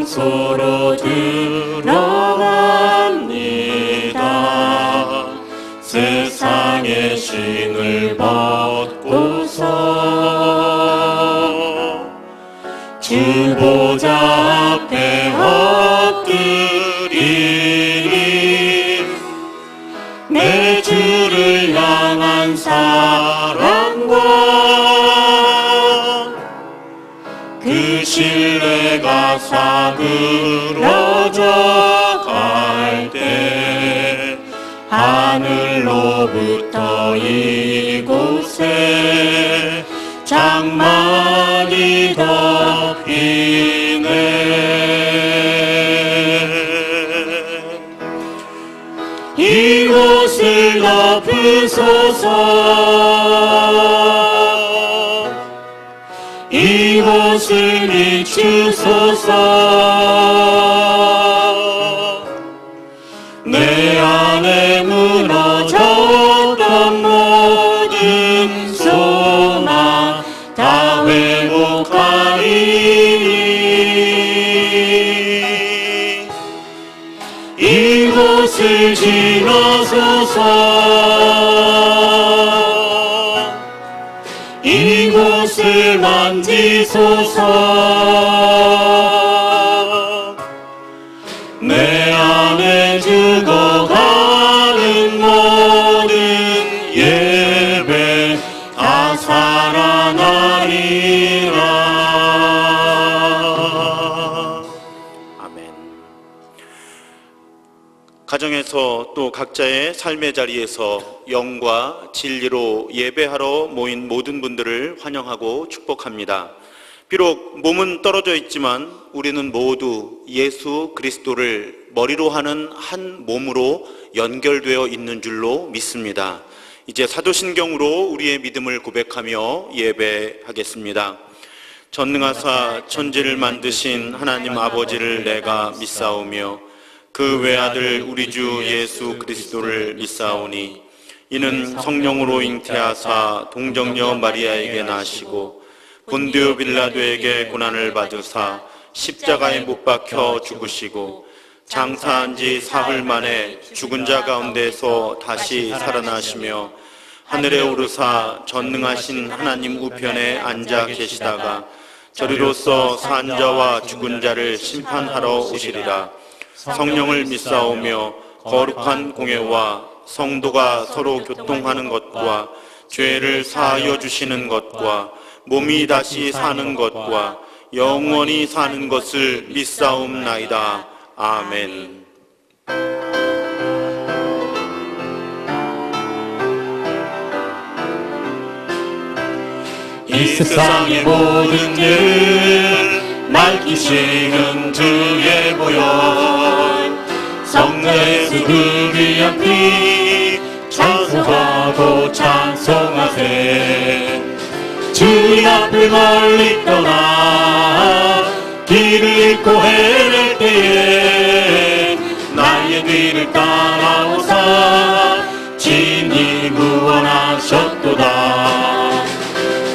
장소로 들어갑니다. 세상의 신을 벗고서 주 보좌 앞에 엎드리니 내 주를 향한 사랑과 그 신뢰가 사그러져 갈 때 하늘로부터 이곳에 장막이 덮이네. 이곳을 덮으소서. 이곳을 비추소서. 내 안에 무너졌던 모든 소망 다 회복하리니 이곳을 지나소서. 이곳을 만지소서. 내 안에 죽어가는 모든 예배 다 살아나리라. 아멘. 가정에서 또 각자의 삶의 자리에서 영과 진리로 예배하러 모인 모든 분들을 환영하고 축복합니다. 비록 몸은 떨어져 있지만 우리는 모두 예수 그리스도를 머리로 하는 한 몸으로 연결되어 있는 줄로 믿습니다. 이제 사도신경으로 우리의 믿음을 고백하며 예배하겠습니다. 전능하사 천지를 만드신 하나님 아버지를 내가 믿사오며 그 외아들 우리 주 예수 그리스도를 믿사오니 이는 성령으로 잉태하사 동정녀 마리아에게 나시고 본디오 빌라도에게 고난을 받으사 십자가에 못 박혀 죽으시고 장사한 지 사흘 만에 죽은 자 가운데서 다시 살아나시며 하늘에 오르사 전능하신 하나님 우편에 앉아 계시다가 저리로서 산 자와 죽은 자를 심판하러 오시리라. 성령을 믿사오며 거룩한 공예와 성도가 서로 교통하는 것과 죄를 사하여 주시는 것과 몸이 다시 사는 것과 영원히 사는 것을 믿사옵나이다. 아멘. 이 세상의 모든 일 밝히시는 주의 보혈 성자 예수 그 귀한 피 찬송하고 찬송하세. 주님 앞을 멀리 떠나 길을 잃고 헤맬 때에 나의 뒤를 따라오사 친히 구원하셨도다.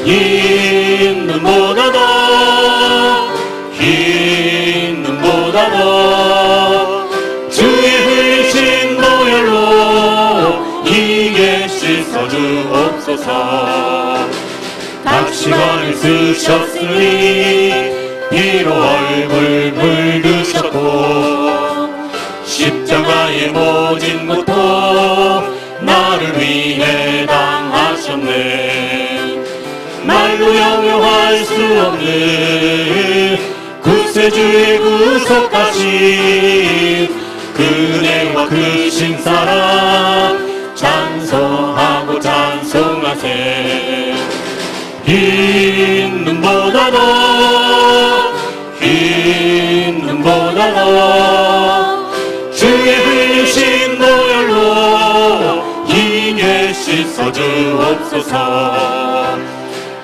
흰 눈보다도 흰 눈보다도 주의 흘리신 보혈로 이게 씻어주옵소서. 각시간을 쓰셨으니 피로 얼굴 물드셨고 십자가의 모진 고통 나를 위해 당하셨네. 말로 형용할 수 없는 구세주의 구속하신 그 은혜와 크신 사랑 찬송하고 찬송하세. 흰 눈보다도 흰 눈보다도 주의 흘리신 보혈로 이게 씻어주옵소서.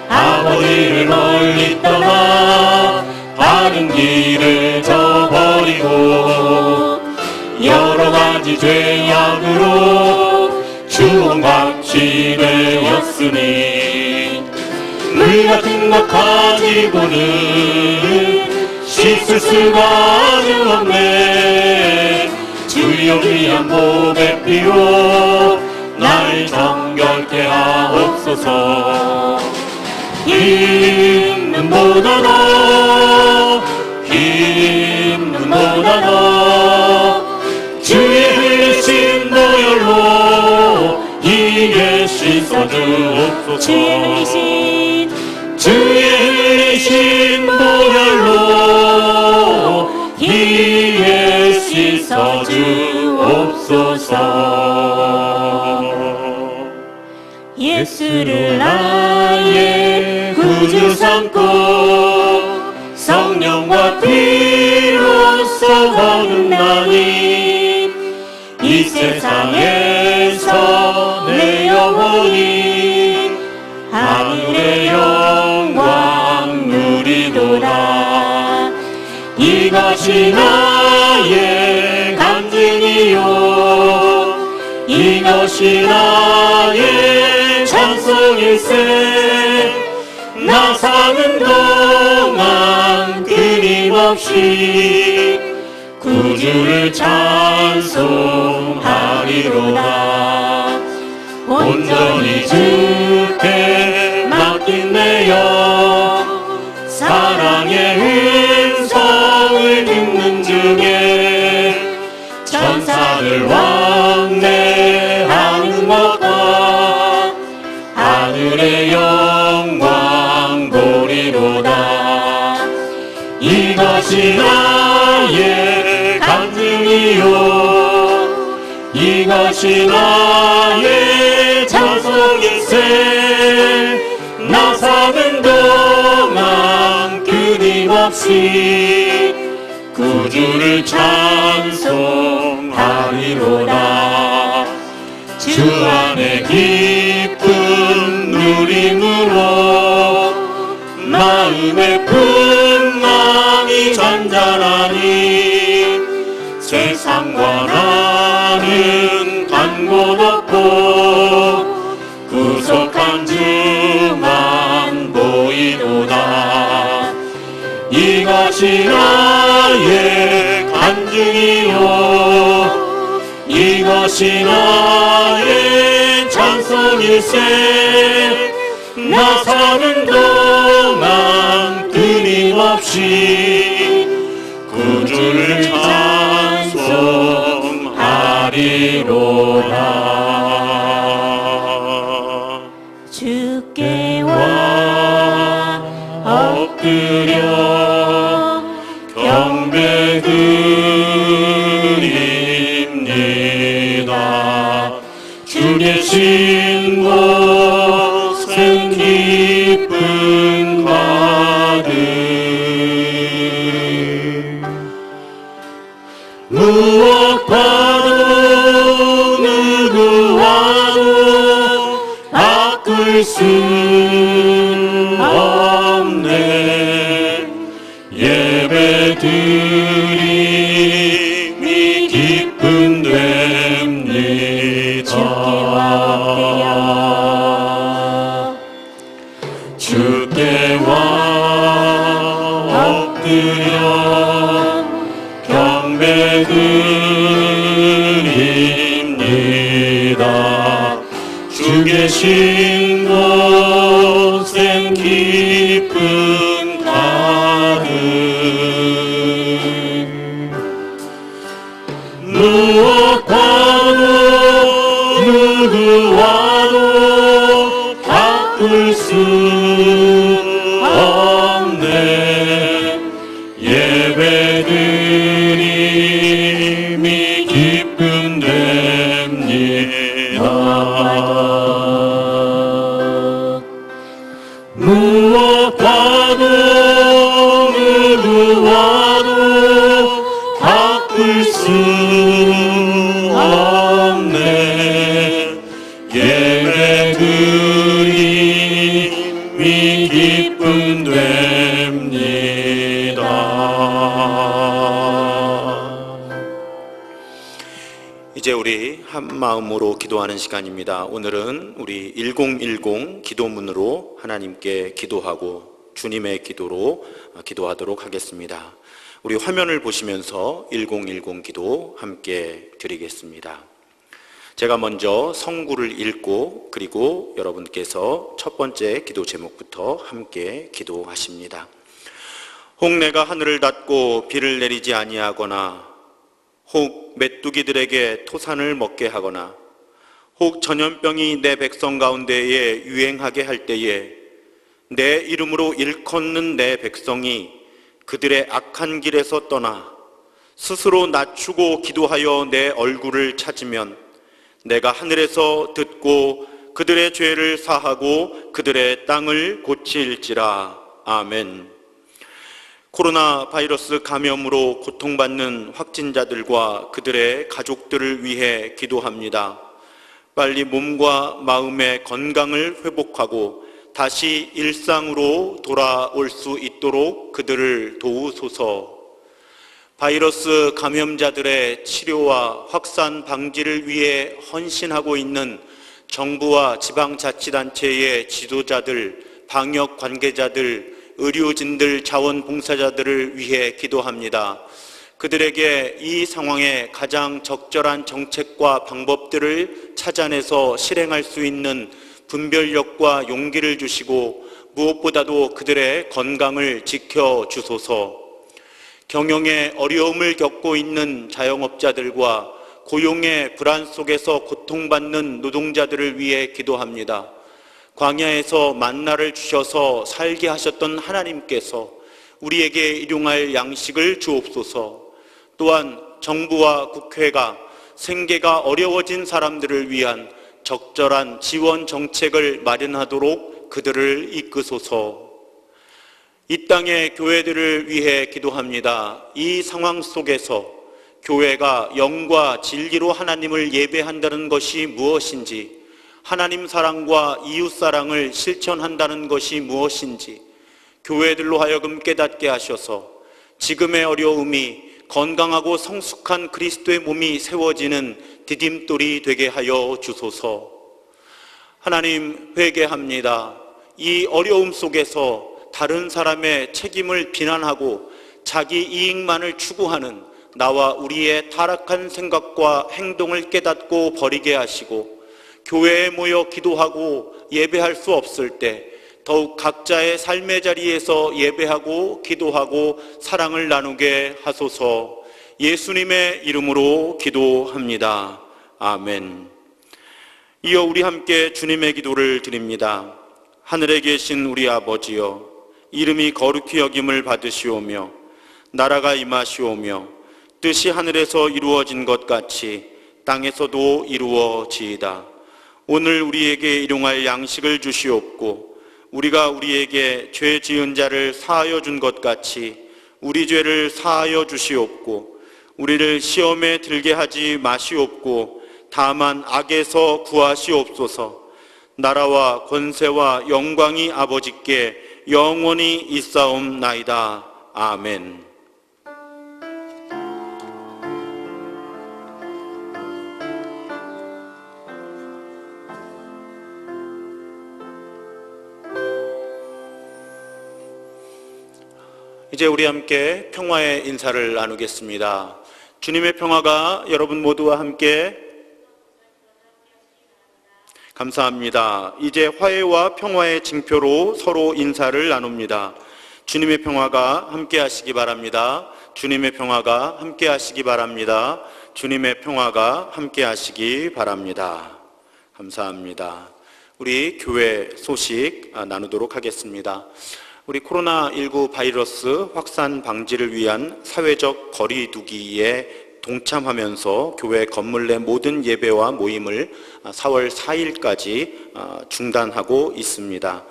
아버지를 멀리 떠나 바른 길을 저버리고 여러 가지 죄악으로 주홍같이 되었으니 물 같은 것 가지고는 씻을 없을 수가 아주 없네. 주여 귀한 몸의 피로 날 정결케 하옵소서. 흰 눈보다도 흰 눈보다도 주의 흘리신 보혈로 이에 씻어주옵소서. 주의 흘리신 보혈로 이에 씻어주옵소서. 예수를 나의 구주 삼고 성령과 피로써 거듭나니 이 세상에서 내 영혼이 하늘의 영광 누리도다. 이것이 나의 간증이요 이것이 나의 찬송일세. 나 사는 동안 끊임없이 구주를 찬송하리로다. 온전히 주께 맡긴 내 영 사랑의 음성을 듣는 중에 천사들 왕래하는 것과 하늘의 영광 보리로다. 이것이 나의 간증이요 이것이 나의 찬송일세. 나 사는 동안 끊임없이 구주를 찬송하리로다. 주 안에 기쁨 누림으로 마음의 풍랑이 잔잔하니 세상과 나는 간곳 없고 구속한 주만 보이도다. 이것이 나의 간증이요 이것이 나의 찬송일세. 나 사는 동안 끊임없이 구주를 찬송하리로다. 주께 와 엎드려 경배드립니다. 주 계신 곳은 기쁨 가득. 무엇과도 누구와도 바꿀 수 없네. 예배드림이 기쁨 됩니다. 주께 와 엎드려 경배드립니다. 주 계신 곳엔 기쁨 가득. 무엇과도 누구와도 바꿀 수 없네. 예배드림이 기쁨 됩니다. 무엇과도 누구와도 바꿀 수 없네. 예배드림이 기쁨 됩니다. 이제 우리 한 마음으로 기도하는 시간입니다. 오늘은 우리 1010 기도문으로 하나님께 기도하고 주님의 기도로 기도하도록 하겠습니다. 우리 화면을 보시면서 1010 기도 함께 드리겠습니다. 제가 먼저 성구를 읽고 그리고 여러분께서 첫 번째 기도 제목부터 함께 기도하십니다. 혹 내가 하늘을 닫고 비를 내리지 아니하거나 혹 메뚜기들에게 토산을 먹게 하거나 혹 전염병이 내 백성 가운데에 유행하게 할 때에 내 이름으로 일컫는 내 백성이 그들의 악한 길에서 떠나 스스로 낮추고 기도하여 내 얼굴을 찾으면 내가 하늘에서 듣고 그들의 죄를 사하고 그들의 땅을 고칠지라. 아멘. 코로나 바이러스 감염으로 고통받는 확진자들과 그들의 가족들을 위해 기도합니다. 빨리 몸과 마음의 건강을 회복하고 다시 일상으로 돌아올 수 있도록 그들을 도우소서. 바이러스 감염자들의 치료와 확산 방지를 위해 헌신하고 있는 정부와 지방자치단체의 지도자들, 방역 관계자들, 의료진들, 자원봉사자들을 위해 기도합니다. 그들에게 이 상황에 가장 적절한 정책과 방법들을 찾아내서 실행할 수 있는 분별력과 용기를 주시고 무엇보다도 그들의 건강을 지켜주소서. 경영에 어려움을 겪고 있는 자영업자들과 고용의 불안 속에서 고통받는 노동자들을 위해 기도합니다. 광야에서 만나를 주셔서 살게 하셨던 하나님께서 우리에게 일용할 양식을 주옵소서. 또한 정부와 국회가 생계가 어려워진 사람들을 위한 적절한 지원 정책을 마련하도록 그들을 이끄소서. 이 땅의 교회들을 위해 기도합니다. 이 상황 속에서 교회가 영과 진리로 하나님을 예배한다는 것이 무엇인지, 하나님 사랑과 이웃 사랑을 실천한다는 것이 무엇인지 교회들로 하여금 깨닫게 하셔서 지금의 어려움이 건강하고 성숙한 그리스도의 몸이 세워지는 디딤돌이 되게 하여 주소서. 하나님, 회개합니다. 이 어려움 속에서 다른 사람의 책임을 비난하고 자기 이익만을 추구하는 나와 우리의 타락한 생각과 행동을 깨닫고 버리게 하시고, 교회에 모여 기도하고 예배할 수 없을 때 더욱 각자의 삶의 자리에서 예배하고 기도하고 사랑을 나누게 하소서. 예수님의 이름으로 기도합니다. 아멘. 이어 우리 함께 주님의 기도를 드립니다. 하늘에 계신 우리 아버지여, 이름이 거룩히 여김을 받으시오며 나라가 임하시오며 뜻이 하늘에서 이루어진 것 같이 땅에서도 이루어지이다. 오늘 우리에게 일용할 양식을 주시옵고 우리가 우리에게 죄 지은 자를 사하여 준 것 같이 우리 죄를 사하여 주시옵고 우리를 시험에 들게 하지 마시옵고 다만 악에서 구하시옵소서. 나라와 권세와 영광이 아버지께 영원히 있사옵나이다. 아멘. 이제 우리 함께 평화의 인사를 나누겠습니다. 주님의 평화가 여러분 모두와 함께. 감사합니다. 이제 화해와 평화의 징표로 서로 인사를 나눕니다. 주님의 평화가 함께 하시기 바랍니다. 주님의 평화가 함께 하시기 바랍니다. 주님의 평화가 함께 하시기 바랍니다. 감사합니다. 우리 교회 소식 나누도록 하겠습니다. 우리 코로나19 바이러스 확산 방지를 위한 사회적 거리 두기에 동참하면서 교회 건물 내 모든 예배와 모임을 4월 4일까지 중단하고 있습니다.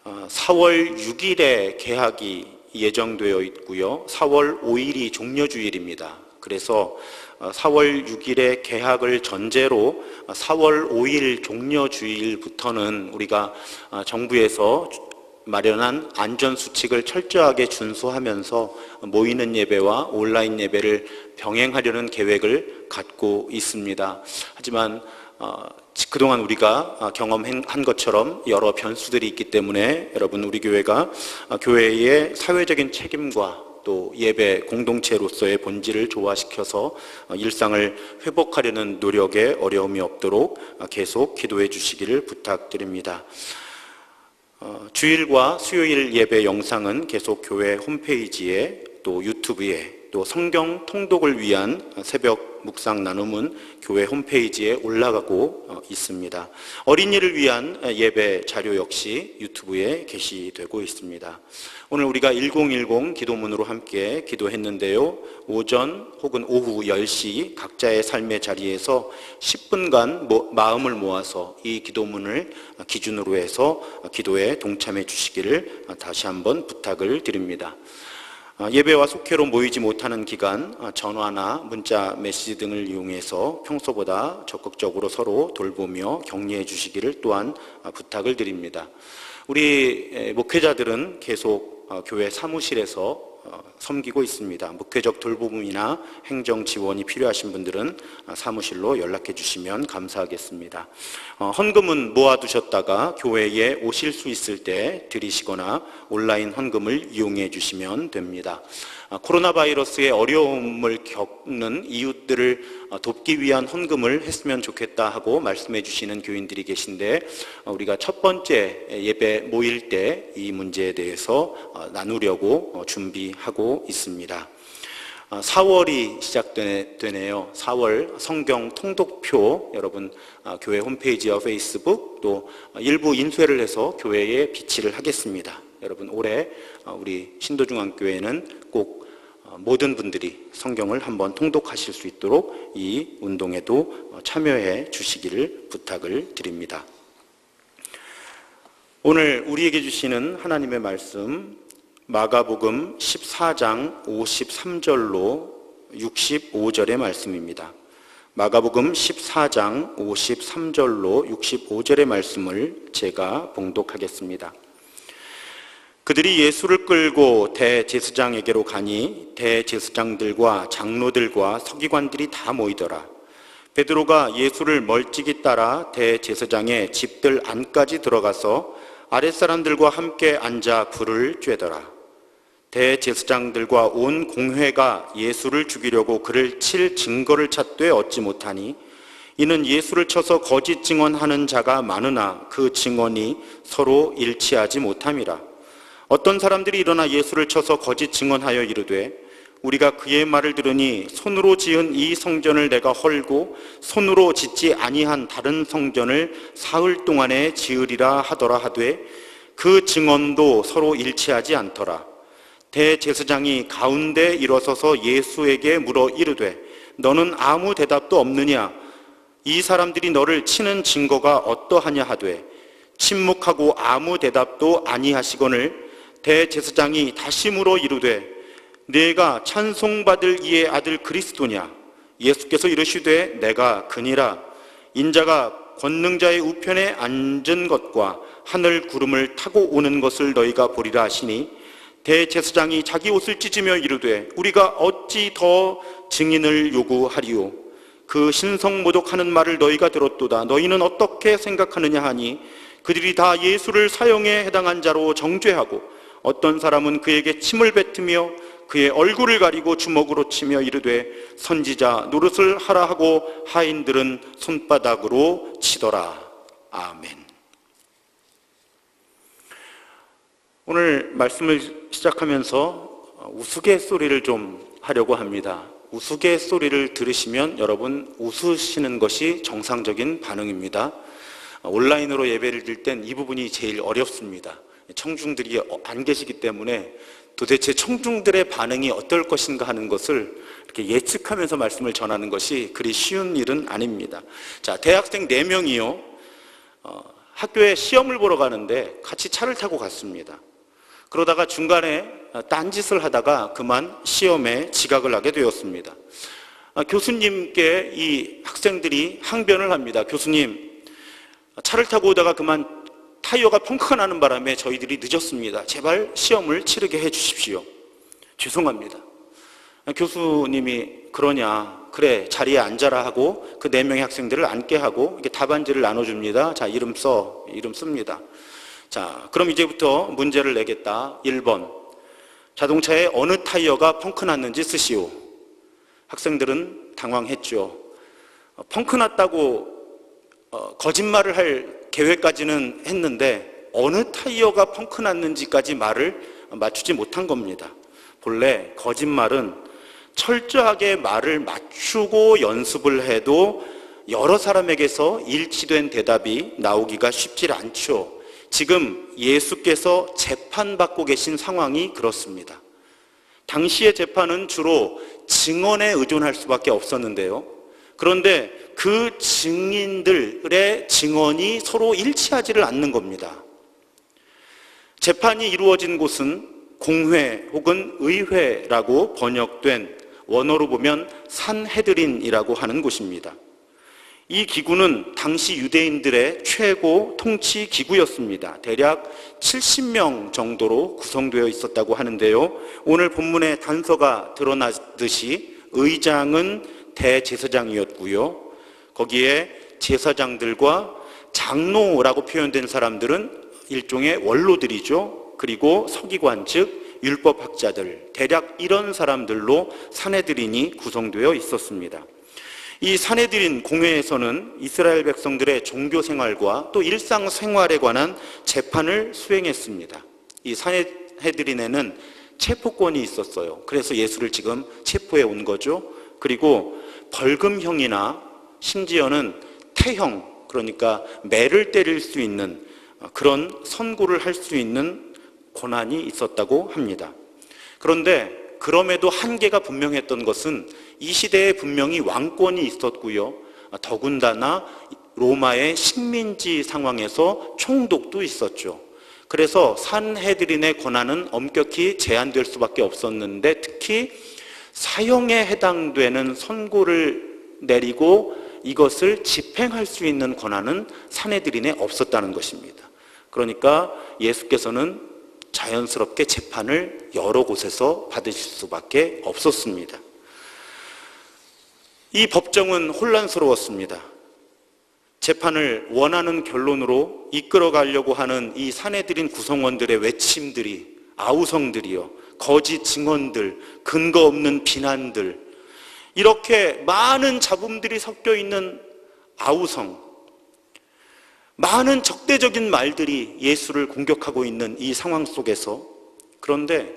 4월 6일에 개학이 예정되어 있고요. 4월 5일이 종료주일입니다. 그래서 4월 6일에 개학을 전제로 4월 5일 종료주일부터는 우리가 정부에서 마련한 안전수칙을 철저하게 준수하면서 모이는 예배와 온라인 예배를 병행하려는 계획을 갖고 있습니다. 하지만 그동안 우리가 경험한 것처럼 여러 변수들이 있기 때문에 여러분, 우리 교회가 교회의 사회적인 책임과 또 예배 공동체로서의 본질을 조화시켜서 일상을 회복하려는 노력에 어려움이 없도록 계속 기도해 주시기를 부탁드립니다. 주일과 수요일 예배 영상은 계속 교회 홈페이지에 또 유튜브에 또 성경 통독을 위한 새벽 묵상 나눔은 교회 홈페이지에 올라가고 있습니다. 어린이를 위한 예배 자료 역시 유튜브에 게시되고 있습니다. 오늘 우리가 1010 기도문으로 함께 기도했는데요. 오전 혹은 오후 10시 각자의 삶의 자리에서 10분간 마음을 모아서 이 기도문을 기준으로 해서 기도에 동참해 주시기를 다시 한번 부탁을 드립니다. 예배와 속회로 모이지 못하는 기간 전화나 문자 메시지 등을 이용해서 평소보다 적극적으로 서로 돌보며 격려해 주시기를 또한 부탁을 드립니다. 우리 목회자들은 계속 교회 사무실에서 섬기고 있습니다. 목회적 돌봄이나 행정 지원이 필요하신 분들은 사무실로 연락해 주시면 감사하겠습니다. 헌금은 모아두셨다가 교회에 오실 수 있을 때 드리시거나 온라인 헌금을 이용해 주시면 됩니다. 코로나 바이러스의 어려움을 겪는 이웃들을 돕기 위한 헌금을 했으면 좋겠다 하고 말씀해 주시는 교인들이 계신데, 우리가 첫 번째 예배 모일 때 이 문제에 대해서 나누려고 준비하고 있습니다. 4월이 시작되네요. 4월 성경 통독표 여러분 교회 홈페이지와 페이스북 또 일부 인쇄를 해서 교회에 비치를 하겠습니다. 여러분 올해 우리 신도중앙교회는 꼭 모든 분들이 성경을 한번 통독하실 수 있도록 이 운동에도 참여해 주시기를 부탁을 드립니다. 오늘 우리에게 주시는 하나님의 말씀 마가복음 14장 53절로 65절의 말씀입니다. 마가복음 14장 53절로 65절의 말씀을 제가 봉독하겠습니다. 그들이 예수를 끌고 대제사장에게로 가니 대제사장들과 장로들과 서기관들이 다 모이더라. 베드로가 예수를 멀찍이 따라 대제사장의 집들 안까지 들어가서 아랫사람들과 함께 앉아 불을 쬐더라. 대제사장들과 온 공회가 예수를 죽이려고 그를 칠 증거를 찾되 얻지 못하니 이는 예수를 쳐서 거짓 증언하는 자가 많으나 그 증언이 서로 일치하지 못함이라. 어떤 사람들이 일어나 예수를 쳐서 거짓 증언하여 이르되 우리가 그의 말을 들으니 손으로 지은 이 성전을 내가 헐고 손으로 짓지 아니한 다른 성전을 사흘 동안에 지으리라 하더라 하되 그 증언도 서로 일치하지 않더라. 대제사장이 가운데 일어서서 예수에게 물어 이르되 너는 아무 대답도 없느냐? 이 사람들이 너를 치는 증거가 어떠하냐 하되 침묵하고 아무 대답도 아니하시거늘 대제사장이 다시 물어 이르되 네가 찬송받을 이의 아들 그리스도냐? 예수께서 이르시되 내가 그니라. 인자가 권능자의 우편에 앉은 것과 하늘 구름을 타고 오는 것을 너희가 보리라 하시니 대제사장이 자기 옷을 찢으며 이르되 우리가 어찌 더 증인을 요구하리요? 그 신성모독하는 말을 너희가 들었도다. 너희는 어떻게 생각하느냐 하니 그들이 다 예수를 사형에 해당한 자로 정죄하고 어떤 사람은 그에게 침을 뱉으며 그의 얼굴을 가리고 주먹으로 치며 이르되 선지자 노릇을 하라 하고 하인들은 손바닥으로 치더라. 아멘. 오늘 말씀을 시작하면서 우스갯소리를 좀 하려고 합니다. 우스갯소리를 들으시면 여러분 웃으시는 것이 정상적인 반응입니다. 온라인으로 예배를 드릴 땐 이 부분이 제일 어렵습니다. 청중들이 안 계시기 때문에 도대체 청중들의 반응이 어떨 것인가 하는 것을 이렇게 예측하면서 말씀을 전하는 것이 그리 쉬운 일은 아닙니다. 자, 대학생 4명이요. 학교에 시험을 보러 가는데 같이 차를 타고 갔습니다. 그러다가 중간에 딴짓을 하다가 그만 시험에 지각을 하게 되었습니다. 교수님께 이 학생들이 항변을 합니다. 교수님, 차를 타고 오다가 그만 타이어가 펑크가 나는 바람에 저희들이 늦었습니다. 제발 시험을 치르게 해 주십시오. 죄송합니다. 교수님이 그러냐? 그래, 자리에 앉아라 하고 그 4명의 학생들을 앉게 하고 이렇게 답안지를 나눠줍니다. 자, 이름 씁니다. 자, 그럼 이제부터 문제를 내겠다. 1번. 자동차의 어느 타이어가 펑크 났는지 쓰시오. 학생들은 당황했죠. 펑크 났다고 거짓말을 할 계획까지는 했는데 어느 타이어가 펑크 났는지까지 말을 맞추지 못한 겁니다. 본래 거짓말은 철저하게 말을 맞추고 연습을 해도 여러 사람에게서 일치된 대답이 나오기가 쉽지 않죠. 지금 예수께서 재판받고 계신 상황이 그렇습니다. 당시의 재판은 주로 증언에 의존할 수밖에 없었는데요. 그런데 그 증인들의 증언이 서로 일치하지를 않는 겁니다. 재판이 이루어진 곳은 공회 혹은 의회라고 번역된, 원어로 보면 산헤드린이라고 하는 곳입니다. 이 기구는 당시 유대인들의 최고 통치 기구였습니다. 대략 70명 정도로 구성되어 있었다고 하는데요. 오늘 본문에 단서가 드러나듯이 의장은 대제사장이었고요. 거기에 제사장들과 장로라고 표현된 사람들은 일종의 원로들이죠. 그리고 서기관, 즉 율법학자들, 대략 이런 사람들로 산헤드린이 구성되어 있었습니다. 이 산헤드린 공회에서는 이스라엘 백성들의 종교 생활과 또 일상 생활에 관한 재판을 수행했습니다. 이 산헤드린에는 체포권이 있었어요. 그래서 예수를 지금 체포해 온 거죠. 그리고 벌금형이나 심지어는 태형, 그러니까 매를 때릴 수 있는 그런 선고를 할 수 있는 권한이 있었다고 합니다. 그런데 그럼에도 한계가 분명했던 것은 이 시대에 분명히 왕권이 있었고요. 더군다나 로마의 식민지 상황에서 총독도 있었죠. 그래서 산헤드린의 권한은 엄격히 제한될 수밖에 없었는데, 특히 사형에 해당되는 선고를 내리고 이것을 집행할 수 있는 권한은 산헤드린에 없었다는 것입니다. 그러니까 예수께서는 자연스럽게 재판을 여러 곳에서 받으실 수밖에 없었습니다. 이 법정은 혼란스러웠습니다. 재판을 원하는 결론으로 이끌어가려고 하는 이 산헤드린 구성원들의 외침들이, 아우성들이요, 거짓 증언들, 근거 없는 비난들, 이렇게 많은 잡음들이 섞여 있는 아우성, 많은 적대적인 말들이 예수를 공격하고 있는 이 상황 속에서, 그런데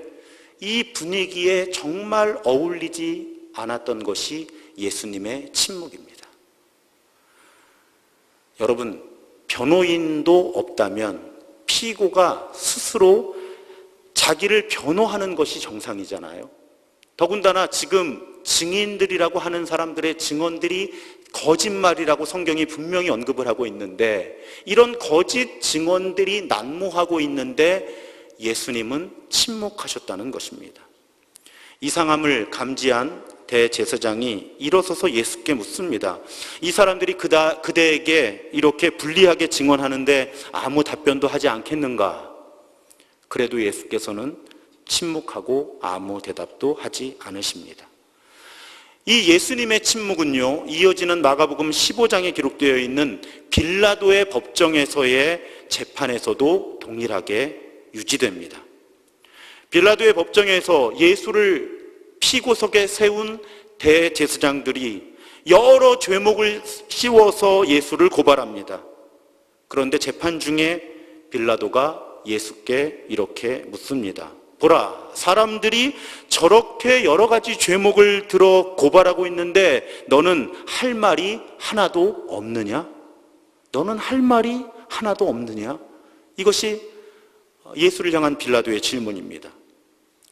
이 분위기에 정말 어울리지 않았던 것이 예수님의 침묵입니다. 여러분, 변호인도 없다면 피고가 스스로 자기를 변호하는 것이 정상이잖아요. 더군다나 지금 증인들이라고 하는 사람들의 증언들이 거짓말이라고 성경이 분명히 언급을 하고 있는데, 이런 거짓 증언들이 난무하고 있는데 예수님은 침묵하셨다는 것입니다. 이상함을 감지한 대제사장이 일어서서 예수께 묻습니다. 이 사람들이 그대에게 이렇게 불리하게 증언하는데 아무 답변도 하지 않겠는가? 그래도 예수께서는 침묵하고 아무 대답도 하지 않으십니다. 이 예수님의 침묵은요, 이어지는 마가복음 15장에 기록되어 있는 빌라도의 법정에서의 재판에서도 동일하게 유지됩니다. 빌라도의 법정에서 예수를 피고석에 세운 대제사장들이 여러 죄목을 씌워서 예수를 고발합니다. 그런데 재판 중에 빌라도가 예수께 이렇게 묻습니다. 보라, 사람들이 저렇게 여러 가지 죄목을 들어 고발하고 있는데 너는 할 말이 하나도 없느냐? 너는 할 말이 하나도 없느냐? 이것이 예수를 향한 빌라도의 질문입니다.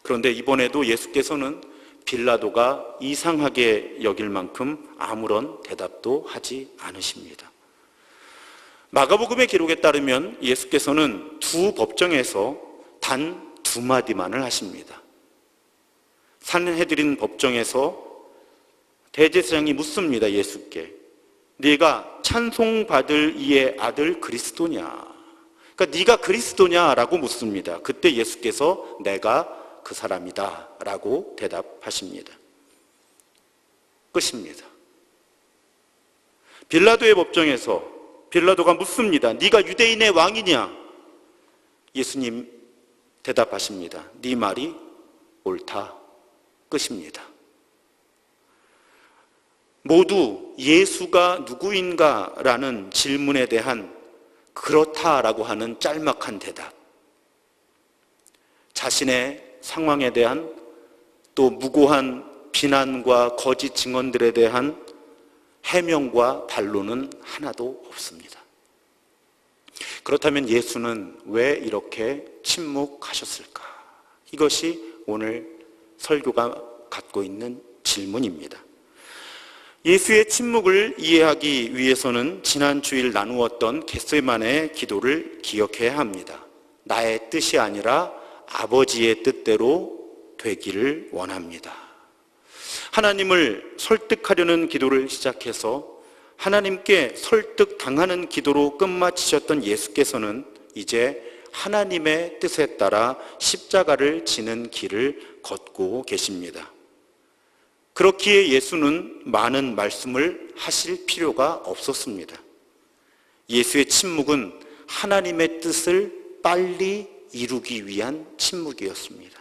그런데 이번에도 예수께서는 빌라도가 이상하게 여길 만큼 아무런 대답도 하지 않으십니다. 마가복음의 기록에 따르면 예수께서는 두 법정에서 단 2마디만을 하십니다. 산헤드린 법정에서 대제사장이 묻습니다. 예수께, 네가 찬송받을 이의 아들 그리스도냐? 그러니까 네가 그리스도냐라고 묻습니다. 그때 예수께서 내가 그 사람이다 라고 대답하십니다. 끝입니다. 빌라도의 법정에서 빌라도가 묻습니다. 네가 유대인의 왕이냐? 예수님 대답하십니다. 네 말이 옳다. 끝입니다. 모두 예수가 누구인가라는 질문에 대한 그렇다라고 하는 짤막한 대답, 자신의 상황에 대한 또 무고한 비난과 거짓 증언들에 대한 해명과 반론은 하나도 없습니다. 그렇다면 예수는 왜 이렇게 침묵하셨을까? 이것이 오늘 설교가 갖고 있는 질문입니다. 예수의 침묵을 이해하기 위해서는 지난 주일 나누었던 겟세마네 기도를 기억해야 합니다. 나의 뜻이 아니라 아버지의 뜻대로 되기를 원합니다. 하나님을 설득하려는 기도를 시작해서 하나님께 설득당하는 기도로 끝마치셨던 예수께서는 이제 하나님의 뜻에 따라 십자가를 지는 길을 걷고 계십니다. 그렇기에 예수는 많은 말씀을 하실 필요가 없었습니다. 예수의 침묵은 하나님의 뜻을 빨리 이루기 위한 침묵이었습니다.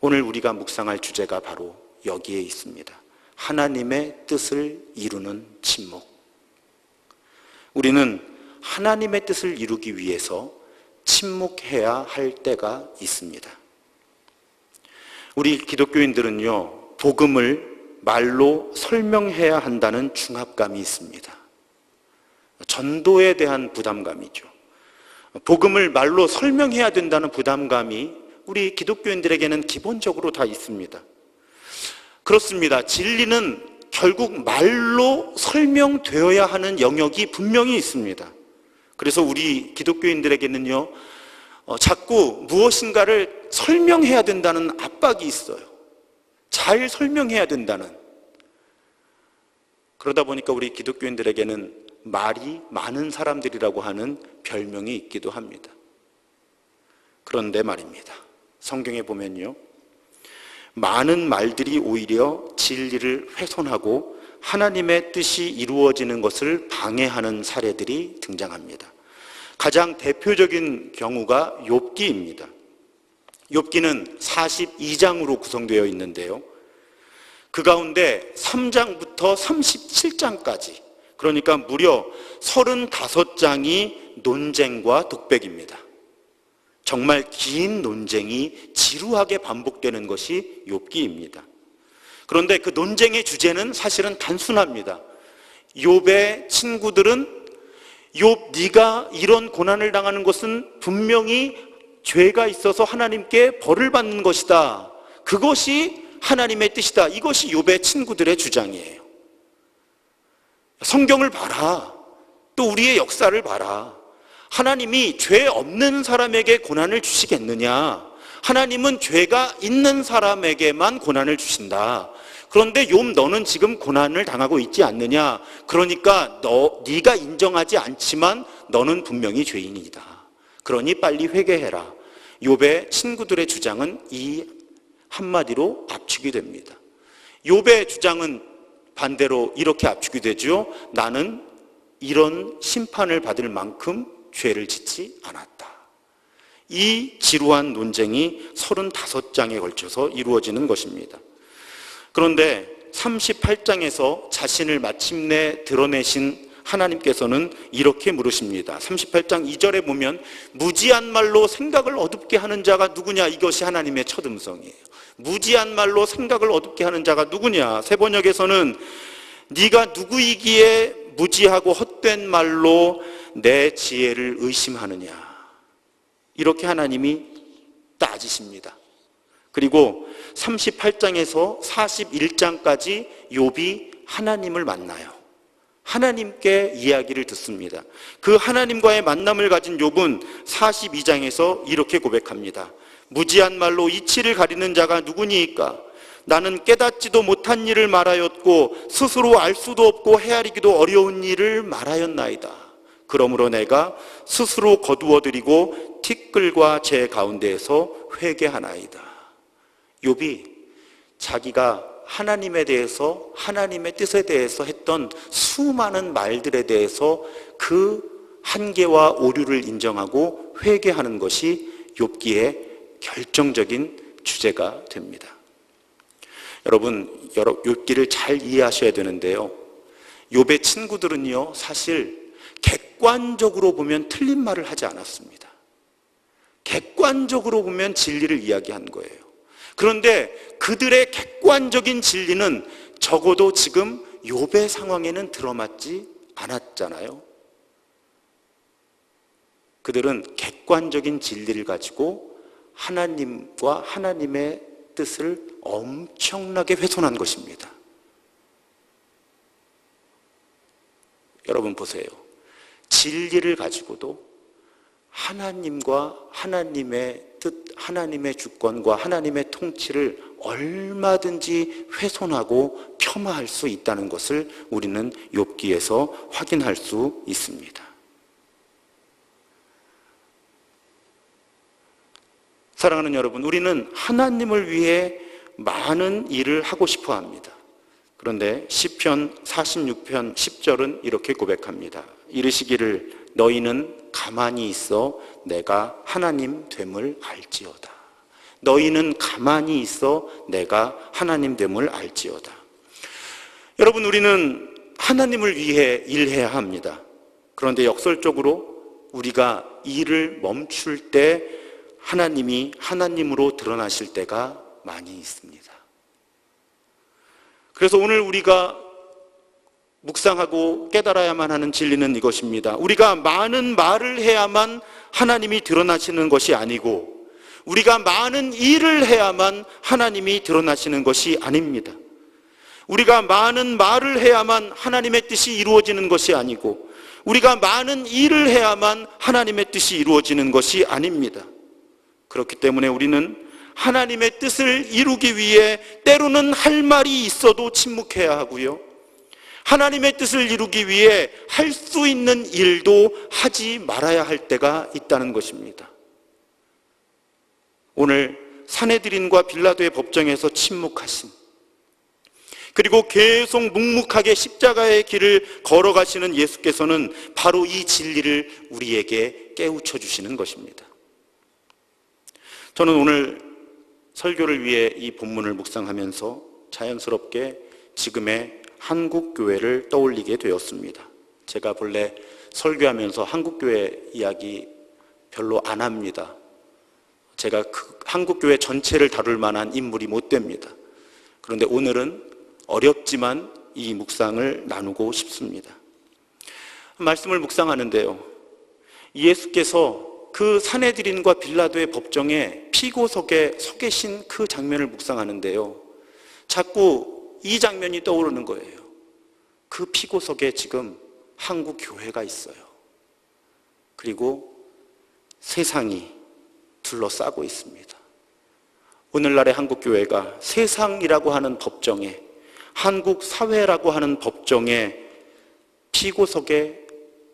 오늘 우리가 묵상할 주제가 바로 여기에 있습니다. 하나님의 뜻을 이루는 침묵. 우리는 하나님의 뜻을 이루기 위해서 침묵해야 할 때가 있습니다. 우리 기독교인들은요, 복음을 말로 설명해야 한다는 중압감이 있습니다. 전도에 대한 부담감이죠. 복음을 말로 설명해야 된다는 부담감이 우리 기독교인들에게는 기본적으로 다 있습니다. 그렇습니다. 진리는 결국 말로 설명되어야 하는 영역이 분명히 있습니다. 그래서 우리 기독교인들에게는요, 자꾸 무엇인가를 설명해야 된다는 압박이 있어요. 잘 설명해야 된다는. 그러다 보니까 우리 기독교인들에게는 말이 많은 사람들이라고 하는 별명이 있기도 합니다. 그런데 말입니다, 성경에 보면요, 많은 말들이 오히려 진리를 훼손하고 하나님의 뜻이 이루어지는 것을 방해하는 사례들이 등장합니다. 가장 대표적인 경우가 욥기입니다. 욥기는 42장으로 구성되어 있는데요, 그 가운데 3장부터 37장까지, 그러니까 무려 35장이 논쟁과 독백입니다. 정말 긴 논쟁이 지루하게 반복되는 것이 욥기입니다. 그런데 그 논쟁의 주제는 사실은 단순합니다. 욥의 친구들은 욥, 네가 이런 고난을 당하는 것은 분명히 죄가 있어서 하나님께 벌을 받는 것이다. 그것이 하나님의 뜻이다. 이것이 욥의 친구들의 주장이에요. 성경을 봐라. 또 우리의 역사를 봐라. 하나님이 죄 없는 사람에게 고난을 주시겠느냐? 하나님은 죄가 있는 사람에게만 고난을 주신다. 그런데 욥, 너는 지금 고난을 당하고 있지 않느냐? 그러니까 네가 인정하지 않지만 너는 분명히 죄인이다. 그러니 빨리 회개해라. 욥의 친구들의 주장은 이 한마디로 압축이 됩니다. 욥의 주장은 반대로 이렇게 압축이 되죠. 나는 이런 심판을 받을 만큼 죄를 짓지 않았다. 이 지루한 논쟁이 35장에 걸쳐서 이루어지는 것입니다. 그런데 38장에서 자신을 마침내 드러내신 하나님께서는 이렇게 물으십니다. 38장 2절에 보면 무지한 말로 생각을 어둡게 하는 자가 누구냐? 이것이 하나님의 첫 음성이에요. 무지한 말로 생각을 어둡게 하는 자가 누구냐? 새 번역에서는 네가 누구이기에 무지하고 헛된 말로 내 지혜를 의심하느냐? 이렇게 하나님이 따지십니다. 그리고 38장에서 41장까지 욥이 하나님을 만나요. 하나님께 이야기를 듣습니다. 그 하나님과의 만남을 가진 욥은 42장에서 이렇게 고백합니다. 무지한 말로 이치를 가리는 자가 누구니이까? 나는 깨닫지도 못한 일을 말하였고 스스로 알 수도 없고 헤아리기도 어려운 일을 말하였나이다. 그러므로 내가 스스로 거두어드리고 티끌과 제 가운데에서 회개하나이다. 욥이 자기가 하나님에 대해서, 하나님의 뜻에 대해서 했던 수많은 말들에 대해서 그 한계와 오류를 인정하고 회개하는 것이 욥기의 결정적인 주제가 됩니다. 여러분, 욥기를 잘 이해하셔야 되는데요, 욥의 친구들은요 사실 객관적으로 보면 틀린 말을 하지 않았습니다. 객관적으로 보면 진리를 이야기한 거예요. 그런데 그들의 객관적인 진리는 적어도 지금 욥의 상황에는 들어맞지 않았잖아요. 그들은 객관적인 진리를 가지고 하나님과 하나님의 뜻을 엄청나게 훼손한 것입니다. 여러분 보세요. 진리를 가지고도 하나님과 하나님의 뜻, 하나님의 주권과 하나님의 통치를 얼마든지 훼손하고 폄하할 수 있다는 것을 우리는 욥기에서 확인할 수 있습니다. 사랑하는 여러분, 우리는 하나님을 위해 많은 일을 하고 싶어 합니다. 그런데 시편 46편 10절은 이렇게 고백합니다. 이르시기를 너희는 가만히 있어 내가 하나님 됨을 알지어다. 너희는 가만히 있어 내가 하나님 됨을 알지어다. 여러분, 우리는 하나님을 위해 일해야 합니다. 그런데 역설적으로 우리가 일을 멈출 때 하나님이 하나님으로 드러나실 때가 많이 있습니다. 그래서 오늘 우리가 묵상하고 깨달아야만 하는 진리는 이것입니다. 우리가 많은 말을 해야만 하나님이 드러나시는 것이 아니고, 우리가 많은 일을 해야만 하나님이 드러나시는 것이 아닙니다. 우리가 많은 말을 해야만 하나님의 뜻이 이루어지는 것이 아니고, 우리가 많은 일을 해야만 하나님의 뜻이 이루어지는 것이 아닙니다. 그렇기 때문에 우리는 하나님의 뜻을 이루기 위해 때로는 할 말이 있어도 침묵해야 하고요, 하나님의 뜻을 이루기 위해 할 수 있는 일도 하지 말아야 할 때가 있다는 것입니다. 오늘 산헤드린과 빌라도의 법정에서 침묵하신, 그리고 계속 묵묵하게 십자가의 길을 걸어가시는 예수께서는 바로 이 진리를 우리에게 깨우쳐 주시는 것입니다. 저는 오늘 설교를 위해 이 본문을 묵상하면서 자연스럽게 지금의 한국교회를 떠올리게 되었습니다. 제가 본래 설교하면서 한국교회 이야기 별로 안 합니다. 제가 한국교회 전체를 다룰 만한 인물이 못 됩니다. 그런데 오늘은 어렵지만 이 묵상을 나누고 싶습니다. 말씀을 묵상하는데요, 예수께서 그 산헤드린과 빌라도의 법정에 피고석에 서 계신 그 장면을 묵상하는데요, 자꾸 이 장면이 떠오르는 거예요. 그 피고석에 지금 한국 교회가 있어요. 그리고 세상이 둘러싸고 있습니다. 오늘날의 한국 교회가 세상이라고 하는 법정에, 한국 사회라고 하는 법정에 피고석에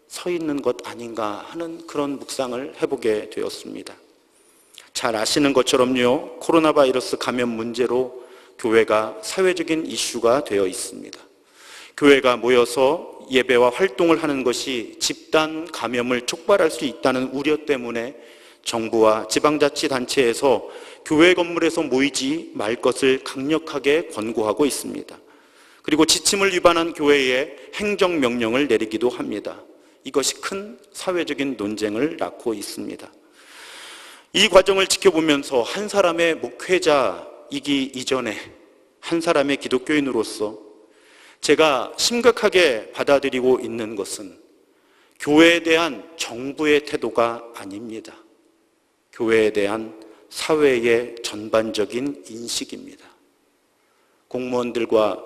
서 있는 것 아닌가 하는 그런 묵상을 해보게 되었습니다. 잘 아시는 것처럼요, 코로나 바이러스 감염 문제로 교회가 사회적인 이슈가 되어 있습니다. 교회가 모여서 예배와 활동을 하는 것이 집단 감염을 촉발할 수 있다는 우려 때문에 정부와 지방자치단체에서 교회 건물에서 모이지 말 것을 강력하게 권고하고 있습니다. 그리고 지침을 위반한 교회에 행정명령을 내리기도 합니다. 이것이 큰 사회적인 논쟁을 낳고 있습니다. 이 과정을 지켜보면서 한 사람의 목회자이기 이전에 한 사람의 기독교인으로서 제가 심각하게 받아들이고 있는 것은 교회에 대한 정부의 태도가 아닙니다. 교회에 대한 사회의 전반적인 인식입니다. 공무원들과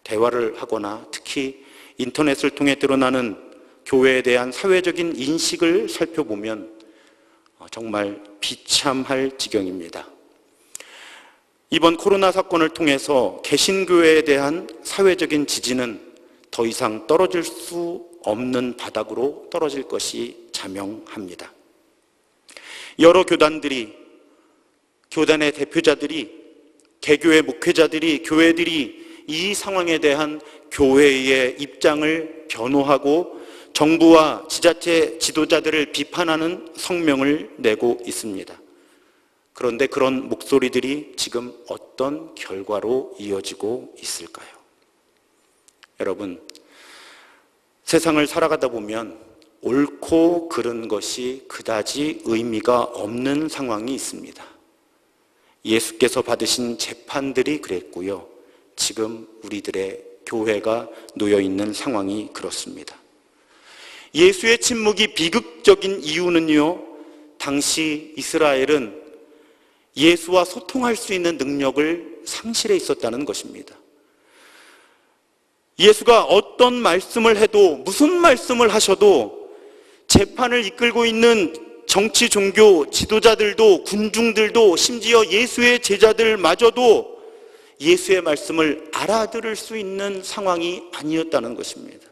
대화를 하거나 특히 인터넷을 통해 드러나는 교회에 대한 사회적인 인식을 살펴보면 정말 비참할 지경입니다. 이번 코로나 사건을 통해서 개신교회에 대한 사회적인 지지는 더 이상 떨어질 수 없는 바닥으로 떨어질 것이 자명합니다. 여러 교단들이, 교단의 대표자들이, 개교의 목회자들이, 교회들이 이 상황에 대한 교회의 입장을 변호하고 정부와 지자체 지도자들을 비판하는 성명을 내고 있습니다. 그런데 그런 목소리들이 지금 어떤 결과로 이어지고 있을까요? 여러분, 세상을 살아가다 보면 옳고 그른 것이 그다지 의미가 없는 상황이 있습니다. 예수께서 받으신 재판들이 그랬고요. 지금 우리들의 교회가 놓여 있는 상황이 그렇습니다. 예수의 침묵이 비극적인 이유는요, 당시 이스라엘은 예수와 소통할 수 있는 능력을 상실해 있었다는 것입니다. 예수가 어떤 말씀을 해도, 무슨 말씀을 하셔도 재판을 이끌고 있는 정치 종교 지도자들도, 군중들도, 심지어 예수의 제자들마저도 예수의 말씀을 알아들을 수 있는 상황이 아니었다는 것입니다.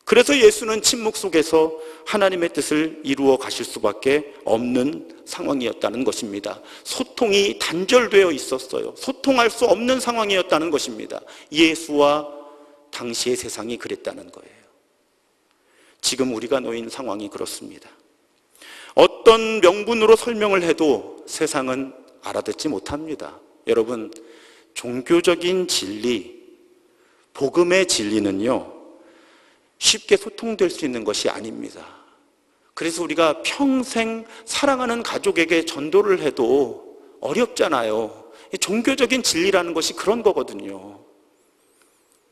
그래서 예수는 침묵 속에서 하나님의 뜻을 이루어 가실 수밖에 없는 상황이었다는 것입니다. 소통이 단절되어 있었어요. 소통할 수 없는 상황이었다는 것입니다. 예수와 당시의 세상이 그랬다는 거예요. 지금 우리가 놓인 상황이 그렇습니다. 어떤 명분으로 설명을 해도 세상은 알아듣지 못합니다. 여러분, 종교적인 진리, 복음의 진리는요, 쉽게 소통될 수 있는 것이 아닙니다. 그래서 우리가 평생 사랑하는 가족에게 전도를 해도 어렵잖아요. 종교적인 진리라는 것이 그런 거거든요.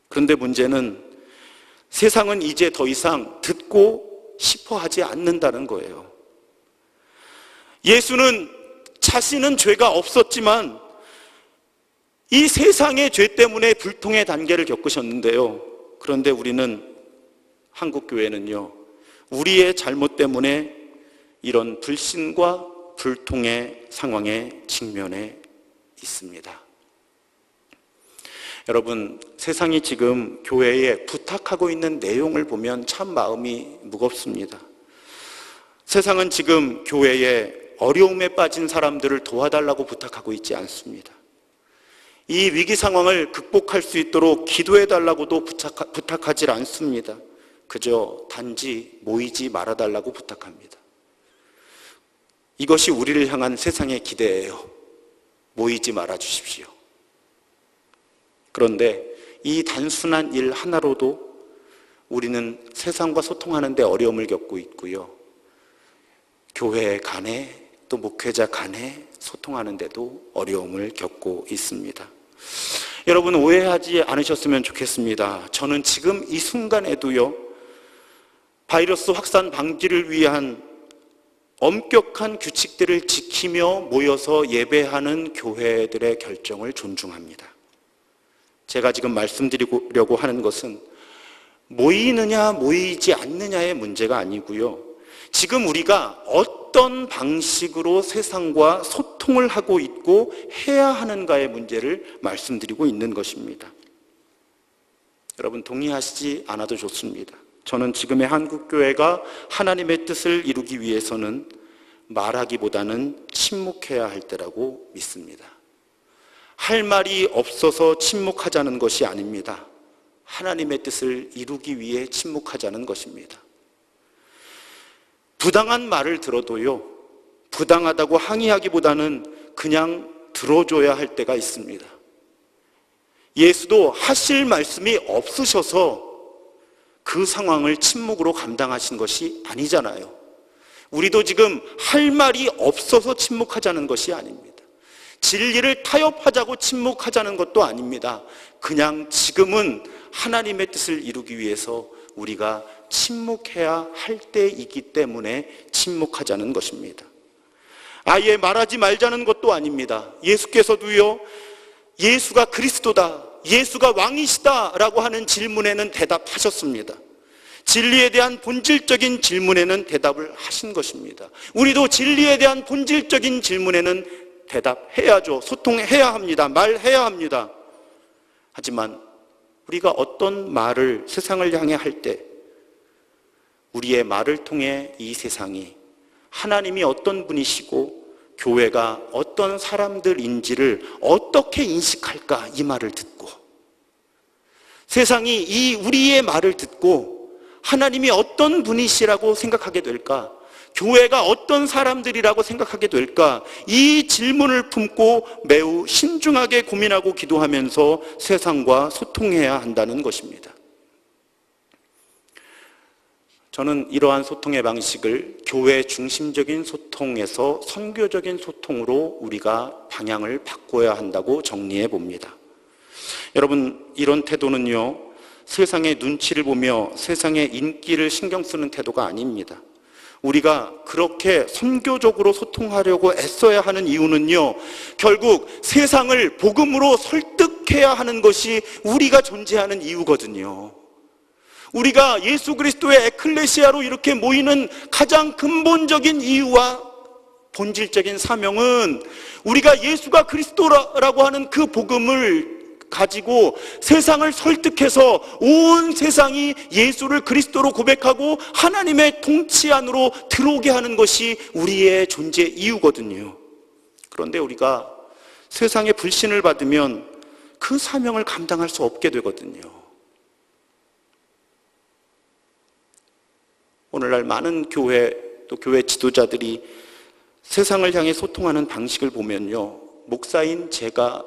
그런데 문제는 세상은 이제 더 이상 듣고 싶어 하지 않는다는 거예요. 예수는 자신은 죄가 없었지만 이 세상의 죄 때문에 불통의 단계를 겪으셨는데요. 그런데 우리는, 한국교회는요, 우리의 잘못 때문에 이런 불신과 불통의 상황에 직면해 있습니다. 여러분, 세상이 지금 교회에 부탁하고 있는 내용을 보면 참 마음이 무겁습니다. 세상은 지금 교회에 어려움에 빠진 사람들을 도와달라고 부탁하고 있지 않습니다. 이 위기 상황을 극복할 수 있도록 기도해달라고도 부탁하지 않습니다. 그저 단지 모이지 말아달라고 부탁합니다. 이것이 우리를 향한 세상의 기대예요. 모이지 말아 주십시오. 그런데 이 단순한 일 하나로도 우리는 세상과 소통하는 데 어려움을 겪고 있고요. 교회 간에, 또 목회자 간에 소통하는 데도 어려움을 겪고 있습니다. 여러분, 오해하지 않으셨으면 좋겠습니다. 저는 지금 이 순간에도요, 바이러스 확산 방지를 위한 엄격한 규칙들을 지키며 모여서 예배하는 교회들의 결정을 존중합니다. 제가 지금 말씀드리려고 하는 것은 모이느냐 모이지 않느냐의 문제가 아니고요. 지금 우리가 어떤 방식으로 세상과 소통을 하고 있고 해야 하는가의 문제를 말씀드리고 있는 것입니다. 여러분, 동의하시지 않아도 좋습니다. 저는 지금의 한국교회가 하나님의 뜻을 이루기 위해서는 말하기보다는 침묵해야 할 때라고 믿습니다. 할 말이 없어서 침묵하자는 것이 아닙니다. 하나님의 뜻을 이루기 위해 침묵하자는 것입니다. 부당한 말을 들어도요, 부당하다고 항의하기보다는 그냥 들어줘야 할 때가 있습니다. 예수도 하실 말씀이 없으셔서 그 상황을 침묵으로 감당하신 것이 아니잖아요. 우리도 지금 할 말이 없어서 침묵하자는 것이 아닙니다. 진리를 타협하자고 침묵하자는 것도 아닙니다. 그냥 지금은 하나님의 뜻을 이루기 위해서 우리가 침묵해야 할 때이기 때문에 침묵하자는 것입니다. 아예 말하지 말자는 것도 아닙니다. 예수께서도요, 예수가 그리스도다, 예수가 왕이시다 라고 하는 질문에는 대답하셨습니다. 진리에 대한 본질적인 질문에는 대답을 하신 것입니다. 우리도 진리에 대한 본질적인 질문에는 대답해야죠. 소통해야 합니다. 말해야 합니다. 하지만 우리가 어떤 말을 세상을 향해 할 때 우리의 말을 통해 이 세상이 하나님이 어떤 분이시고 교회가 어떤 사람들인지를 어떻게 인식할까, 이 말을 듣고 세상이 이 우리의 말을 듣고 하나님이 어떤 분이시라고 생각하게 될까, 교회가 어떤 사람들이라고 생각하게 될까? 이 질문을 품고 매우 신중하게 고민하고 기도하면서 세상과 소통해야 한다는 것입니다. 저는 이러한 소통의 방식을 교회 중심적인 소통에서 선교적인 소통으로 우리가 방향을 바꿔야 한다고 정리해 봅니다. 여러분, 이런 태도는요, 세상의 눈치를 보며 세상의 인기를 신경 쓰는 태도가 아닙니다. 우리가 그렇게 선교적으로 소통하려고 애써야 하는 이유는요, 결국 세상을 복음으로 설득해야 하는 것이 우리가 존재하는 이유거든요. 우리가 예수 그리스도의 에클레시아로 이렇게 모이는 가장 근본적인 이유와 본질적인 사명은 우리가 예수가 그리스도라고 하는 그 복음을 가지고 세상을 설득해서 온 세상이 예수를 그리스도로 고백하고 하나님의 통치 안으로 들어오게 하는 것이 우리의 존재 이유거든요. 그런데 우리가 세상의 불신을 받으면 그 사명을 감당할 수 없게 되거든요. 오늘날 많은 교회, 또 교회 지도자들이 세상을 향해 소통하는 방식을 보면요, 목사인 제가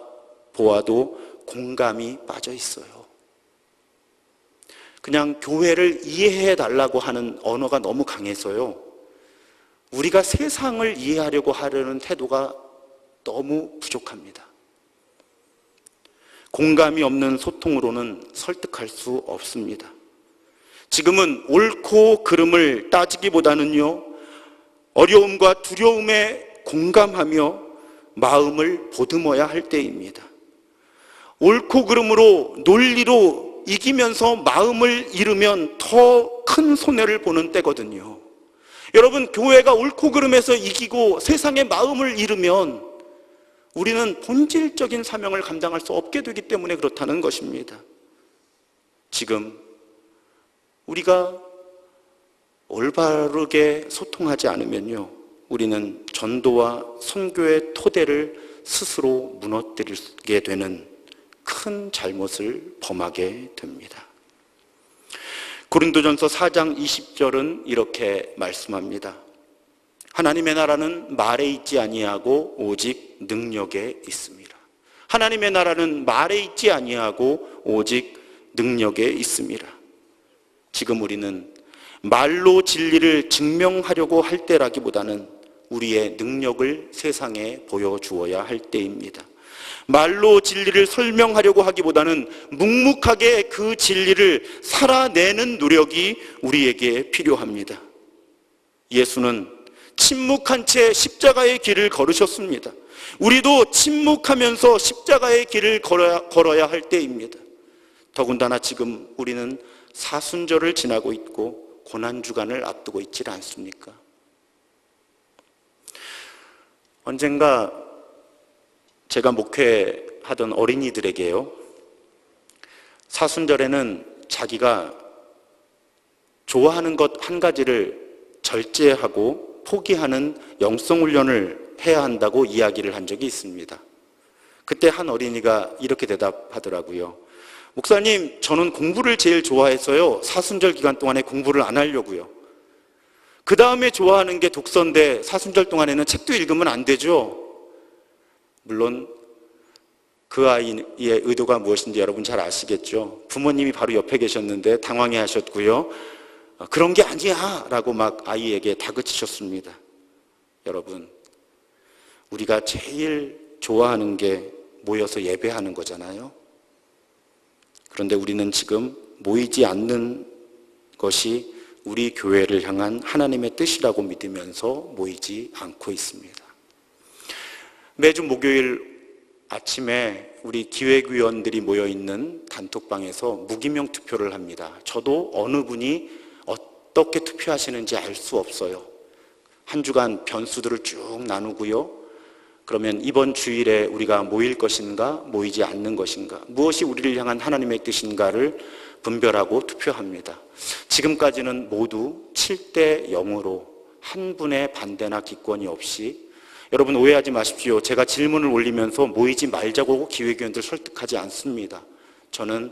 보아도 공감이 빠져 있어요. 그냥 교회를 이해해 달라고 하는 언어가 너무 강해서요, 우리가 세상을 이해하려고 하려는 태도가 너무 부족합니다. 공감이 없는 소통으로는 설득할 수 없습니다. 지금은 옳고 그름을 따지기보다는요, 어려움과 두려움에 공감하며 마음을 보듬어야 할 때입니다. 옳고 그름으로 논리로 이기면서 마음을 잃으면 더 큰 손해를 보는 때거든요. 여러분, 교회가 옳고 그름에서 이기고 세상의 마음을 잃으면 우리는 본질적인 사명을 감당할 수 없게 되기 때문에 그렇다는 것입니다. 지금 우리가 올바르게 소통하지 않으면요, 우리는 전도와 선교의 토대를 스스로 무너뜨리게 되는 큰 잘못을 범하게 됩니다. 고린도전서 4장 20절은 이렇게 말씀합니다. 하나님의 나라는 말에 있지 아니하고 오직 능력에 있습니다. 하나님의 나라는 말에 있지 아니하고 오직 능력에 있습니다. 지금 우리는 말로 진리를 증명하려고 할 때라기보다는 우리의 능력을 세상에 보여주어야 할 때입니다. 말로 진리를 설명하려고 하기보다는 묵묵하게 그 진리를 살아내는 노력이 우리에게 필요합니다. 예수는 침묵한 채 십자가의 길을 걸으셨습니다. 우리도 침묵하면서 십자가의 길을 걸어야 할 때입니다. 더군다나 지금 우리는 사순절을 지나고 있고 고난주간을 앞두고 있지 않습니까? 언젠가 제가 목회하던 어린이들에게요, 사순절에는 자기가 좋아하는 것 한 가지를 절제하고 포기하는 영성훈련을 해야 한다고 이야기를 한 적이 있습니다. 그때 한 어린이가 이렇게 대답하더라고요. 목사님, 저는 공부를 제일 좋아해서요, 사순절 기간 동안에 공부를 안 하려고요. 그 다음에 좋아하는 게 독서인데 사순절 동안에는 책도 읽으면 안 되죠. 물론 그 아이의 의도가 무엇인지 여러분 잘 아시겠죠. 부모님이 바로 옆에 계셨는데 당황해 하셨고요, 그런 게 아니야 라고 막 아이에게 다그치셨습니다. 여러분, 우리가 제일 좋아하는 게 모여서 예배하는 거잖아요. 그런데 우리는 지금 모이지 않는 것이 우리 교회를 향한 하나님의 뜻이라고 믿으면서 모이지 않고 있습니다. 매주 목요일 아침에 우리 기획위원들이 모여있는 단톡방에서 무기명 투표를 합니다. 저도 어느 분이 어떻게 투표하시는지 알 수 없어요. 한 주간 변수들을 쭉 나누고요, 그러면 이번 주일에 우리가 모일 것인가 모이지 않는 것인가, 무엇이 우리를 향한 하나님의 뜻인가를 분별하고 투표합니다. 지금까지는 모두 7대 0으로 한 분의 반대나 기권이 없이, 여러분 오해하지 마십시오. 제가 질문을 올리면서 모이지 말자고 기획위원들 설득하지 않습니다. 저는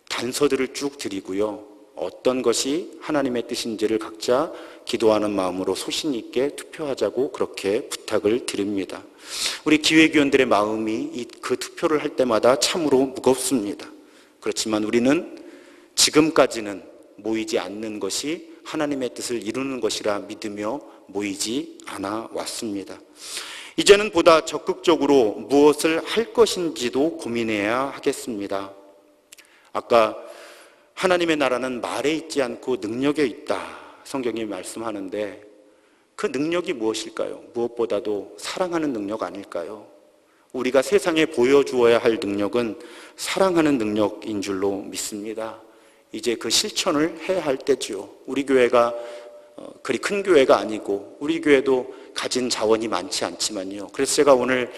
단서들을 쭉 드리고요, 어떤 것이 하나님의 뜻인지를 각자 기도하는 마음으로 소신 있게 투표하자고 그렇게 부탁을 드립니다. 우리 기획위원들의 마음이 그 투표를 할 때마다 참으로 무겁습니다. 그렇지만 우리는 지금까지는 모이지 않는 것이 하나님의 뜻을 이루는 것이라 믿으며 모이지 않아 왔습니다. 이제는 보다 적극적으로 무엇을 할 것인지도 고민해야 하겠습니다. 아까 하나님의 나라는 말에 있지 않고 능력에 있다, 성경이 말씀하는데 그 능력이 무엇일까요? 무엇보다도 사랑하는 능력 아닐까요? 우리가 세상에 보여주어야 할 능력은 사랑하는 능력인 줄로 믿습니다. 이제 그 실천을 해야 할 때지요. 우리 교회가 그리 큰 교회가 아니고 우리 교회도 가진 자원이 많지 않지만요. 그래서 제가 오늘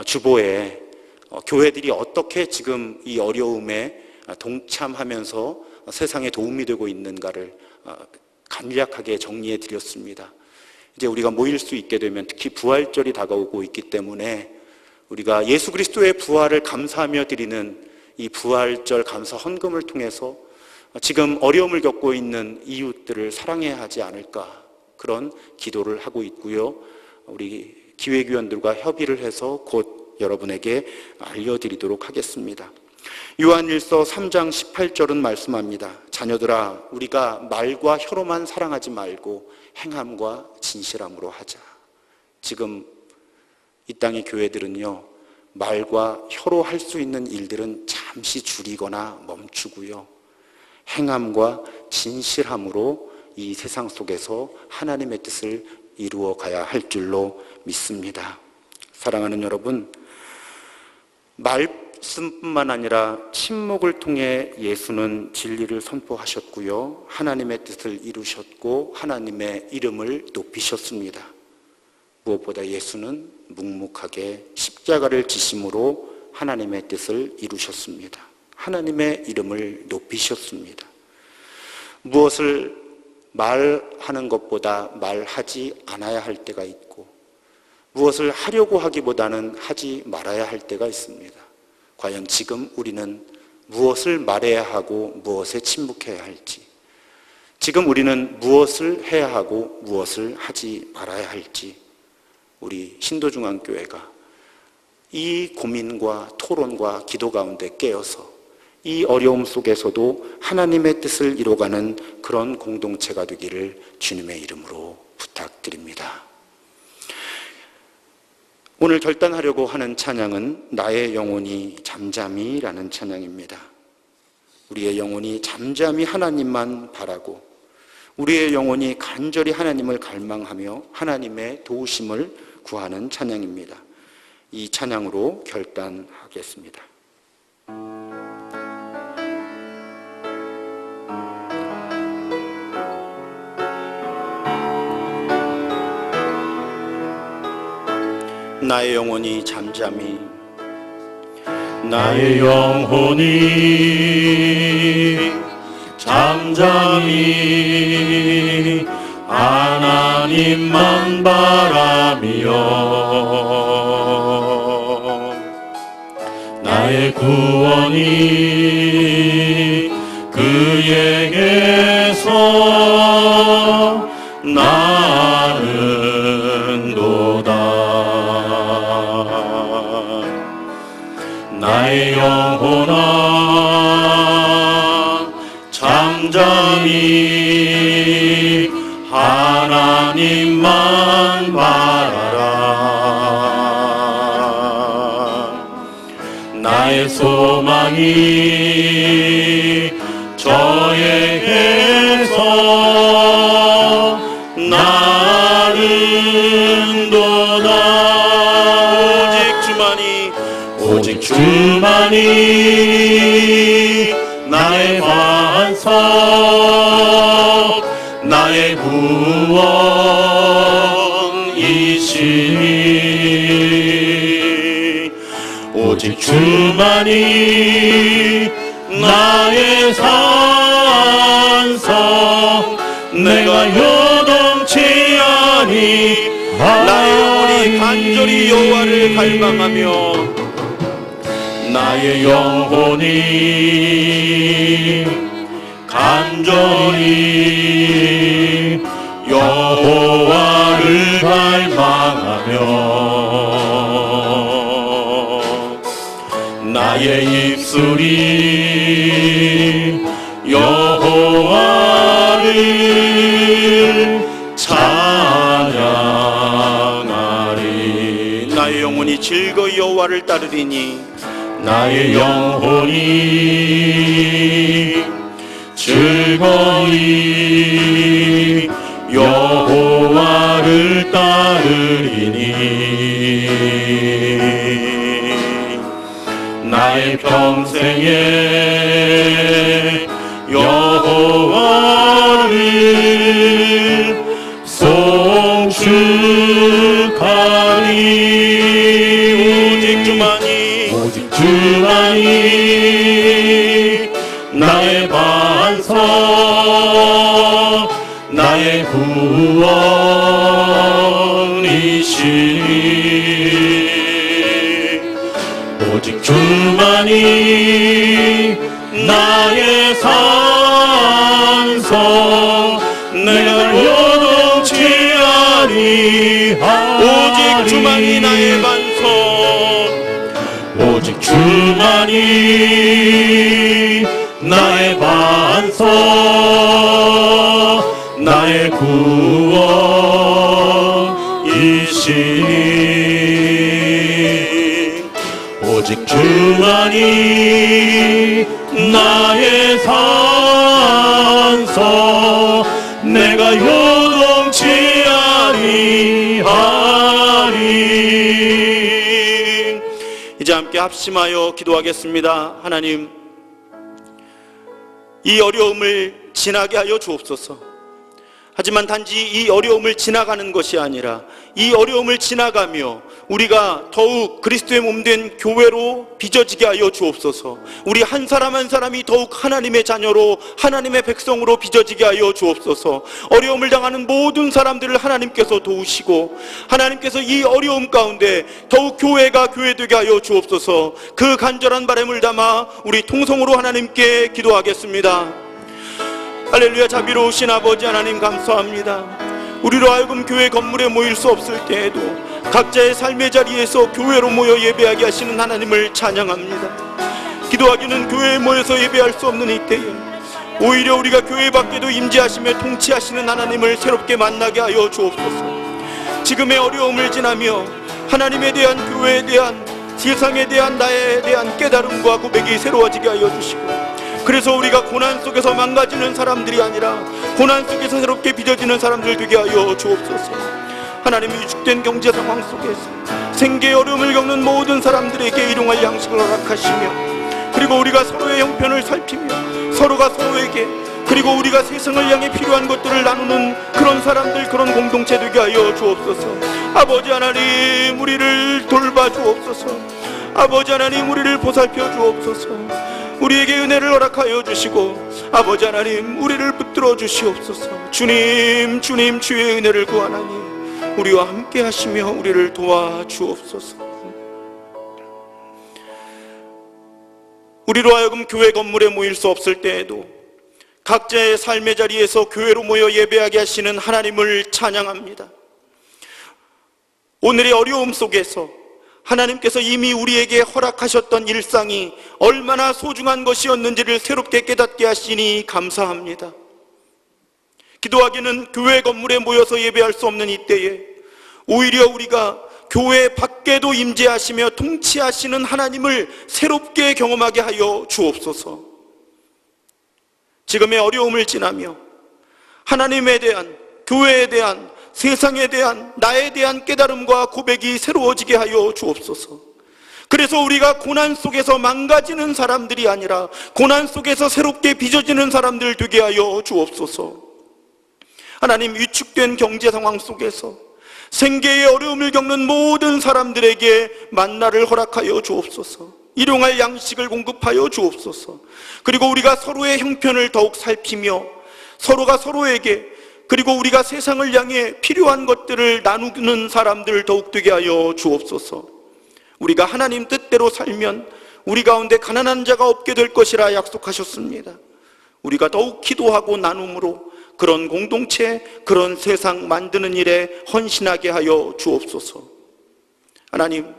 주보에 교회들이 어떻게 지금 이 어려움에 동참하면서 세상에 도움이 되고 있는가를 간략하게 정리해 드렸습니다. 이제 우리가 모일 수 있게 되면 특히 부활절이 다가오고 있기 때문에 우리가 예수 그리스도의 부활을 감사하며 드리는 이 부활절 감사 헌금을 통해서 지금 어려움을 겪고 있는 이웃들을 사랑해야 하지 않을까, 그런 기도를 하고 있고요. 우리 기획위원들과 협의를 해서 곧 여러분에게 알려드리도록 하겠습니다. 요한일서 3장 18절은 말씀합니다. 자녀들아, 우리가 말과 혀로만 사랑하지 말고 행함과 진실함으로 하자. 지금 이 땅의 교회들은요, 말과 혀로 할 수 있는 일들은 잠시 줄이거나 멈추고요, 행함과 진실함으로 이 세상 속에서 하나님의 뜻을 이루어 가야 할 줄로 믿습니다. 사랑하는 여러분, 말씀뿐만 아니라 침묵을 통해 예수는 진리를 선포하셨고요, 하나님의 뜻을 이루셨고 하나님의 이름을 높이셨습니다. 무엇보다 예수는 묵묵하게 십자가를 지심으로 하나님의 뜻을 이루셨습니다. 하나님의 이름을 높이셨습니다. 무엇을 말하는 것보다 말하지 않아야 할 때가 있고, 무엇을 하려고 하기보다는 하지 말아야 할 때가 있습니다. 과연 지금 우리는 무엇을 말해야 하고 무엇에 침묵해야 할지, 지금 우리는 무엇을 해야 하고 무엇을 하지 말아야 할지, 우리 신도중앙교회가 이 고민과 토론과 기도 가운데 깨어서 이 어려움 속에서도 하나님의 뜻을 이뤄가는 그런 공동체가 되기를 주님의 이름으로 부탁드립니다. 오늘 결단하려고 하는 찬양은 나의 영혼이 잠잠히라는 찬양입니다. 우리의 영혼이 잠잠히 하나님만 바라고 우리의 영혼이 간절히 하나님을 갈망하며 하나님의 도우심을 구하는 찬양입니다. 이 찬양으로 결단하겠습니다. 나의 영혼이 잠잠히, 나의 영혼이 잠잠히 하나님만 바라며 나의 구원이 그에게서 나는도다. 나의 영혼아 잠잠히 하나님만 바라라. 나의 소망이 저에게서 나는도다. 오직 주만이 나의 반석, 나의 구원이시니. 오직 주만이 나의 산석, 내가 요동치 아니. 나의 영혼이 간절히 여호와를 갈망하며 나의 영혼이 간절히 여호와를 갈망하며 나의 입술이 여호와를 찬양하리. 나의 영혼이 즐거이 여호와를 따르리니 나의 영혼이 즐거이 여호와를 따르리니 나의 평생에 여호와를 송축하리. 오직 주만이 나의 반석 나의 구원이시니 오직 주만이 나의 산성 내가 요동치 아니하리. 오직 주만이 나의 반석 오직 주만이 나의 반석 나의 구원이시니 오직 주만이 나의 산석 내가 요동치 아니하리. 이제 함께 합심하여 기도하겠습니다. 하나님, 이 어려움을 지나게 하여 주옵소서. 하지만 단지 이 어려움을 지나가는 것이 아니라 이 어려움을 지나가며 우리가 더욱 그리스도의 몸된 교회로 빚어지게 하여 주옵소서. 우리 한 사람 한 사람이 더욱 하나님의 자녀로 하나님의 백성으로 빚어지게 하여 주옵소서. 어려움을 당하는 모든 사람들을 하나님께서 도우시고 하나님께서 이 어려움 가운데 더욱 교회가 교회되게 하여 주옵소서. 그 간절한 바람을 담아 우리 통성으로 하나님께 기도하겠습니다. 할렐루야. 자비로우신 아버지 하나님 감사합니다. 우리로 하여금 교회 건물에 모일 수 없을 때에도 각자의 삶의 자리에서 교회로 모여 예배하게 하시는 하나님을 찬양합니다. 기도하기는 교회에 모여서 예배할 수 없는 이때에 오히려 우리가 교회 밖에도 임재하시며 통치하시는 하나님을 새롭게 만나게 하여 주옵소서. 지금의 어려움을 지나며 하나님에 대한, 교회에 대한, 세상에 대한, 나에 대한 깨달음과 고백이 새로워지게 하여 주시고, 그래서 우리가 고난 속에서 망가지는 사람들이 아니라 고난 속에서 새롭게 빚어지는 사람들 되게 하여 주옵소서. 하나님이 위축된 경제 상황 속에서 생계의 어려움을 겪는 모든 사람들에게 일용할 양식을 허락하시며, 그리고 우리가 서로의 형편을 살피며 서로가 서로에게, 그리고 우리가 세상을 향해 필요한 것들을 나누는 그런 사람들, 그런 공동체 되게 하여 주옵소서. 아버지 하나님, 우리를 돌봐 주옵소서. 아버지 하나님, 우리를 보살펴 주옵소서. 우리에게 은혜를 허락하여 주시고 아버지 하나님, 우리를 붙들어 주시옵소서. 주님, 주님, 주의 은혜를 구하나니 우리와 함께 하시며 우리를 도와 주옵소서. 우리로 하여금 교회 건물에 모일 수 없을 때에도 각자의 삶의 자리에서 교회로 모여 예배하게 하시는 하나님을 찬양합니다. 오늘의 어려움 속에서 하나님께서 이미 우리에게 허락하셨던 일상이 얼마나 소중한 것이었는지를 새롭게 깨닫게 하시니 감사합니다. 기도하기는 교회 건물에 모여서 예배할 수 없는 이때에 오히려 우리가 교회 밖에도 임재하시며 통치하시는 하나님을 새롭게 경험하게 하여 주옵소서. 지금의 어려움을 지나며 하나님에 대한, 교회에 대한, 세상에 대한, 나에 대한 깨달음과 고백이 새로워지게 하여 주옵소서. 그래서 우리가 고난 속에서 망가지는 사람들이 아니라 고난 속에서 새롭게 빚어지는 사람들 되게 하여 주옵소서. 하나님, 위축된 경제 상황 속에서 생계의 어려움을 겪는 모든 사람들에게 만나를 허락하여 주옵소서. 일용할 양식을 공급하여 주옵소서. 그리고 우리가 서로의 형편을 더욱 살피며 서로가 서로에게, 그리고 우리가 세상을 향해 필요한 것들을 나누는 사람들 더욱 되게 하여 주옵소서. 우리가 하나님 뜻대로 살면 우리 가운데 가난한 자가 없게 될 것이라 약속하셨습니다. 우리가 더욱 기도하고 나눔으로 그런 공동체, 그런 세상 만드는 일에 헌신하게 하여 주옵소서. 하나님,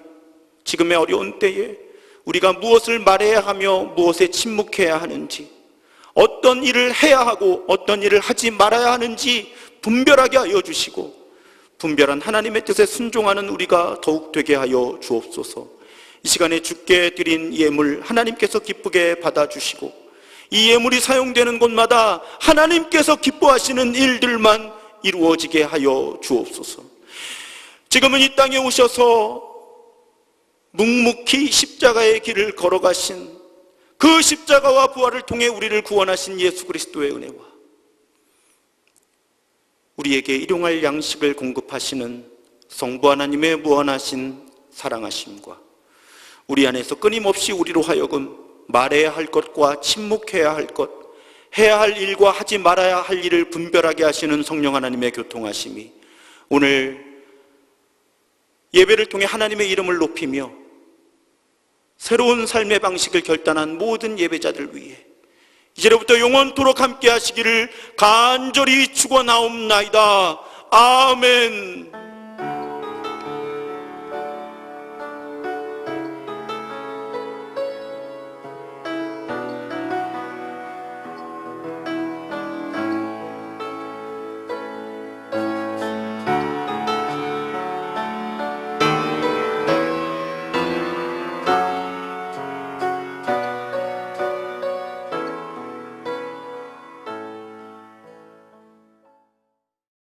지금의 어려운 때에 우리가 무엇을 말해야 하며 무엇에 침묵해야 하는지, 어떤 일을 해야 하고 어떤 일을 하지 말아야 하는지 분별하게 하여 주시고, 분별한 하나님의 뜻에 순종하는 우리가 더욱 되게 하여 주옵소서. 이 시간에 주께 드린 예물 하나님께서 기쁘게 받아주시고, 이 예물이 사용되는 곳마다 하나님께서 기뻐하시는 일들만 이루어지게 하여 주옵소서. 지금은 이 땅에 오셔서 묵묵히 십자가의 길을 걸어가신 그 십자가와 부활을 통해 우리를 구원하신 예수 그리스도의 은혜와 우리에게 일용할 양식을 공급하시는 성부 하나님의 무한하신 사랑하심과 우리 안에서 끊임없이 우리로 하여금 말해야 할 것과 침묵해야 할 것, 해야 할 일과 하지 말아야 할 일을 분별하게 하시는 성령 하나님의 교통하심이 오늘 예배를 통해 하나님의 이름을 높이며 새로운 삶의 방식을 결단한 모든 예배자들 위해 이제로부터 영원토록 함께 하시기를 간절히 축원하옵나이다. 아멘.